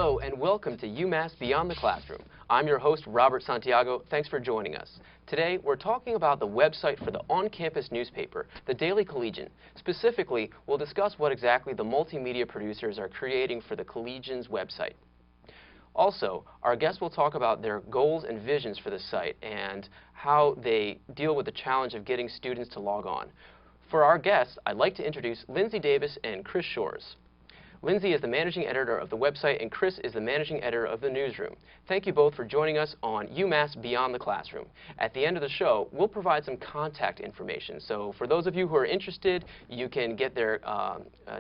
Hello and welcome to UMass Beyond the Classroom. I'm your host, Robert Santiago. Thanks for joining us. Today, we're talking about the website for the on-campus newspaper, the Daily Collegian. Specifically, we'll discuss what exactly the multimedia producers are creating for the Collegian's website. Also, our guests will talk about their goals and visions for the site and how they deal with the challenge of getting students to log on. For our guests, I'd like to introduce Lindsay Davis and Chris Shores. Lindsay is the managing editor of the website, and Chris is the managing editor of the newsroom. Thank you both for joining us on UMass Beyond the Classroom. At the end of the show, we'll provide some contact information. So for those of you who are interested, you can get their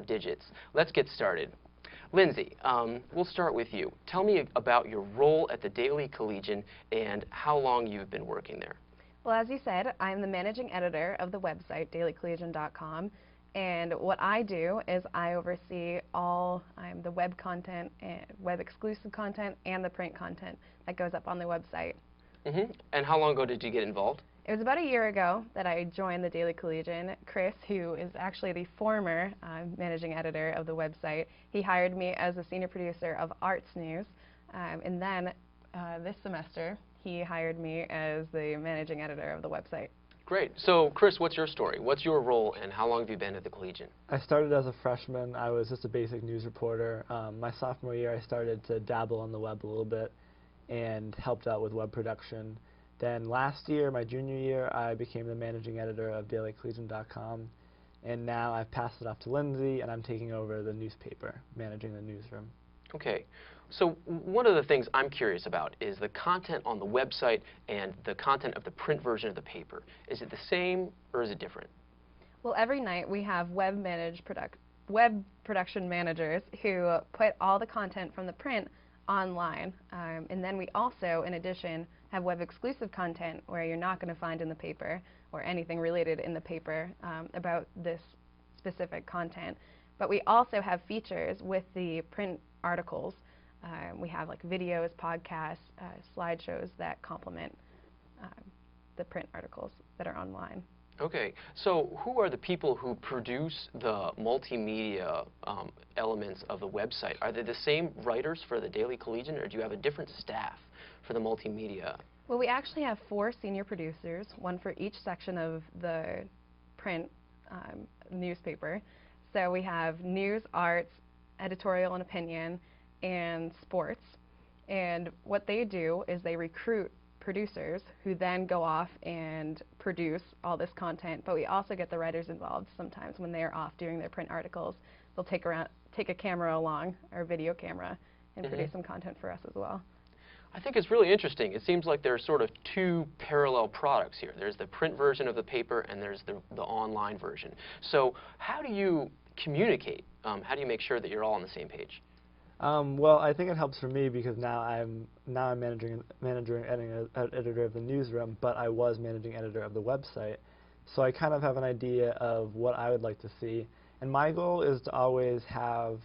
digits. Let's get started. Lindsay, we'll start with you. Tell me about your role at the Daily Collegian and how long you've been working there. Well, as you said, I'm the managing editor of the website, dailycollegian.com. And what I do is I oversee all the web content, and web exclusive content, and the print content that goes up on the website. And how long ago did you get involved? It was about a year ago that I joined the Daily Collegian. Chris, who is actually the former managing editor of the website, he hired me as a senior producer of Arts News. And then this semester, he hired me as the managing editor of the website. Great. So, Chris, what's your story? What's your role, and how long have you been at the Collegian? I started as a freshman. I was just a basic news reporter. My sophomore year, I started to dabble on the web a little bit and helped out with web production. Then last year, my junior year, I became the managing editor of dailycollegian.com. And now I've passed it off to Lindsay, and I'm taking over the newspaper, managing the newsroom. Okay. So one of the things I'm curious about is the content on the website and the content of the print version of the paper. Is it the same or is it different? Well, every night we have web production managers who put all the content from the print online. And then we also, in addition, have web exclusive content where you're not going to find in the paper or anything related in the paper about this specific content. But we also have features with the print articles. We have like videos, podcasts, slideshows that complement the print articles that are online. Okay, so who are the people who produce the multimedia elements of the website? Are they the same writers for the Daily Collegian, or do you have a different staff for the multimedia? Well, we actually have 4 senior producers, one for each section of the print newspaper. So we have news, arts, editorial and opinion, and sports. And what they do is they recruit producers who then go off and produce all this content. But we also get the writers involved sometimes when they're off doing their print articles. They'll take a camera along, or video camera, and produce some content for us as well. I think it's really interesting. It seems like there's sort of 2 parallel products here. There's the print version of the paper and there's the online version. So how do you communicate? How do you make sure that you're all on the same page? Well, I think it helps for me because now I'm managing editor of the newsroom, but I was managing editor of the website. So I kind of have an idea of what I would like to see. And my goal is to always have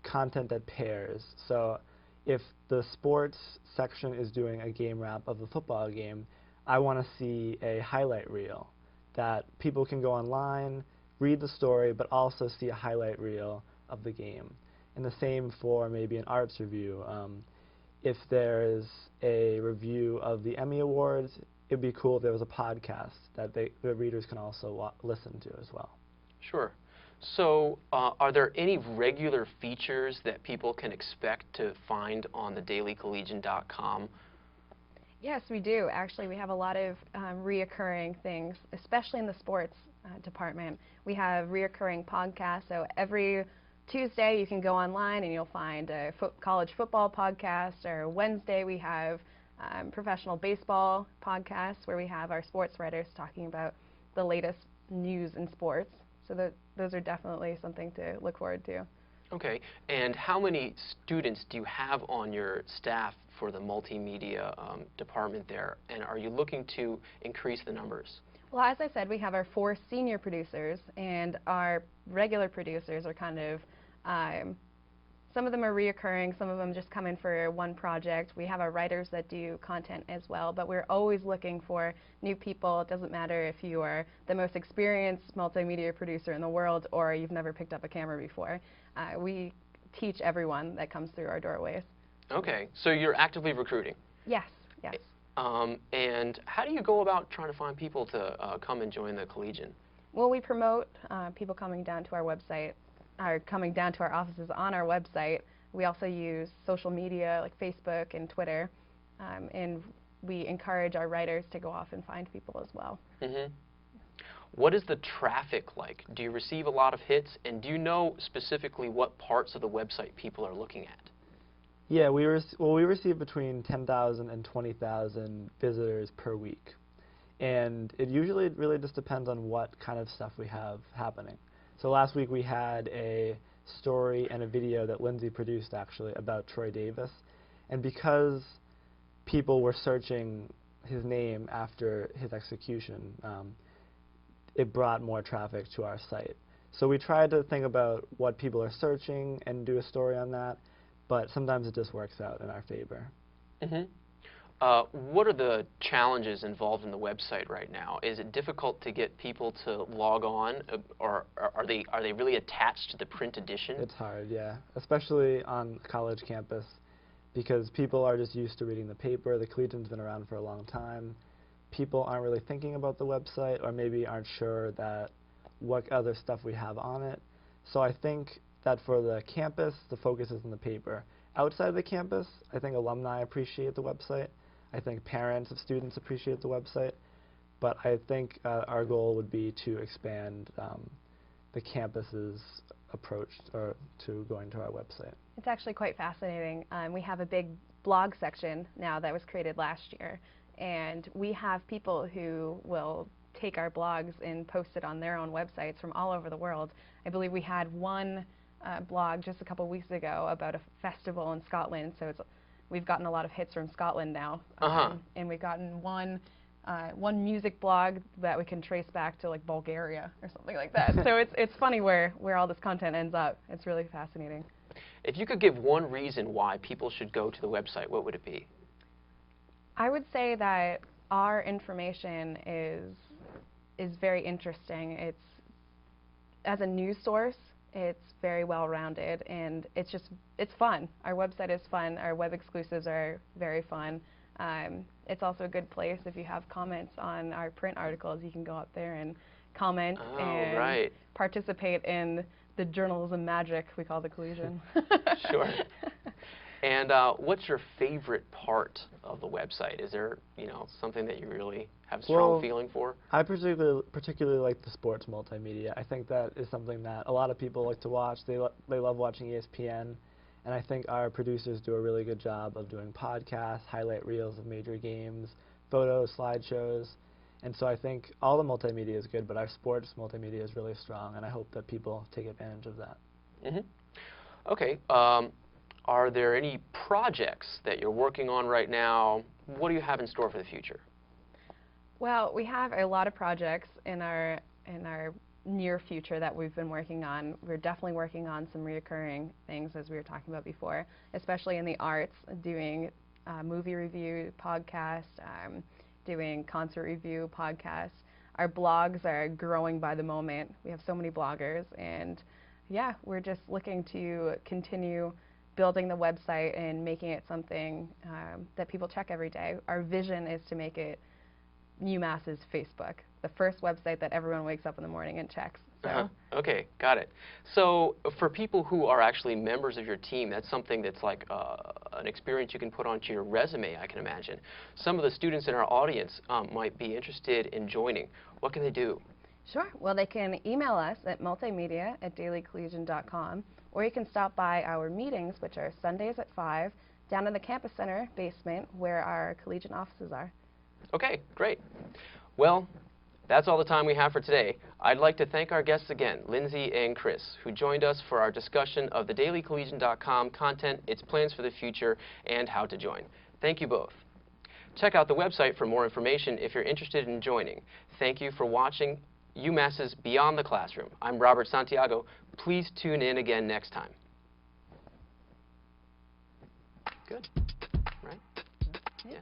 content that pairs. So if the sports section is doing a game wrap of the football game, I want to see a highlight reel that people can go online, read the story, but also see a highlight reel of the game. And the same for maybe an arts review. If there's a review of the Emmy Awards, it'd be cool if there was a podcast that the readers can also listen to as well. Sure. So are there any regular features that people can expect to find on the dailycollegian.com? Yes, we do. Actually, we have a lot of reoccurring things, especially in the sports department. We have reoccurring podcasts, so every Tuesday you can go online and you'll find a college football podcast, or Wednesday we have professional baseball podcasts where we have our sports writers talking about the latest news in sports. So those are definitely something to look forward to. Okay, and how many students do you have on your staff for the multimedia department there, and are you looking to increase the numbers? Well, as I said, we have our 4 senior producers, and our regular producers are kind of, some of them are reoccurring, some of them just come in for one project. We have our writers that do content as well, but we're always looking for new people. It doesn't matter if you are the most experienced multimedia producer in the world or you've never picked up a camera before. We teach everyone that comes through our doorways. Okay, so you're actively recruiting. Yes, yes. And how do you go about trying to find people to come and join the Collegian? Well, we promote people coming down to our website, or coming down to our offices on our website. We also use social media like Facebook and Twitter, and we encourage our writers to go off and find people as well. Mm-hmm. What is the traffic like? Do you receive a lot of hits, and do you know specifically what parts of the website people are looking at? Yeah, we receive between 10,000 and 20,000 visitors per week. And it usually really just depends on what kind of stuff we have happening. So last week we had a story and a video that Lindsay produced actually about Troy Davis. And because people were searching his name after his execution, it brought more traffic to our site. So we tried to think about what people are searching and do a story on that, but sometimes it just works out in our favor. Mm-hmm. What are the challenges involved in the website right now? Is it difficult to get people to log on, or are they really attached to the print edition? It's hard, yeah, especially on a college campus, because people are just used to reading the paper. The Collegian's been around for a long time. People aren't really thinking about the website, or maybe aren't sure that what other stuff we have on it. So I think that for the campus, the focus is on the paper. Outside of the campus, I think alumni appreciate the website. I think parents of students appreciate the website. But I think our goal would be to expand the campus's approach to going to our website. It's actually quite fascinating. We have a big blog section now that was created last year, and we have people who will take our blogs and post it on their own websites from all over the world. I believe we had one blog just a couple weeks ago about a festival in Scotland, so we've gotten a lot of hits from Scotland now. And we've gotten one music blog that we can trace back to like Bulgaria or something like that. So it's funny where all this content ends up. It's really fascinating. If you could give one reason why people should go to the website, what would it be? I would say that our information is very interesting. It's, as a news source, it's very well-rounded, and it's fun. Our website is fun. Our web exclusives are very fun. It's also a good place if you have comments on our print articles. You can go out there and comment and participate in the journalism magic we call the Collegian. Sure. And what's your favorite part of the website? Is there, something that you really have a strong feeling for? I particularly like the sports multimedia. I think that is something that a lot of people like to watch. They love watching ESPN, and I think our producers do a really good job of doing podcasts, highlight reels of major games, photos, slideshows. And so I think all the multimedia is good, but our sports multimedia is really strong, and I hope that people take advantage of that. Mm-hmm. Okay. Are there any projects that you're working on right now? What do you have in store for the future? Well, we have a lot of projects in our near future that we've been working on. We're definitely working on some reoccurring things, as we were talking about before, especially in the arts, doing movie review podcasts, doing concert review podcasts. Our blogs are growing by the moment. We have so many bloggers, and yeah, we're just looking to continue building the website and making it something that people check every day. Our vision is to make it UMass's Facebook, the first website that everyone wakes up in the morning and checks. So. Okay, got it. So for people who are actually members of your team, that's something that's like an experience you can put onto your resume, I can imagine. Some of the students in our audience might be interested in joining. What can they do? Sure. Well, they can email us at multimedia@dailycollegian.com, or you can stop by our meetings, which are Sundays at 5, down in the Campus Center basement where our Collegian offices are. Okay, great. Well, that's all the time we have for today. I'd like to thank our guests again, Lindsay and Chris, who joined us for our discussion of the dailycollegian.com content, its plans for the future, and how to join. Thank you both. Check out the website for more information if you're interested in joining. Thank you for watching UMass's Beyond the Classroom. I'm Robert Santiago. Please tune in again next time. Good. Right? Yeah.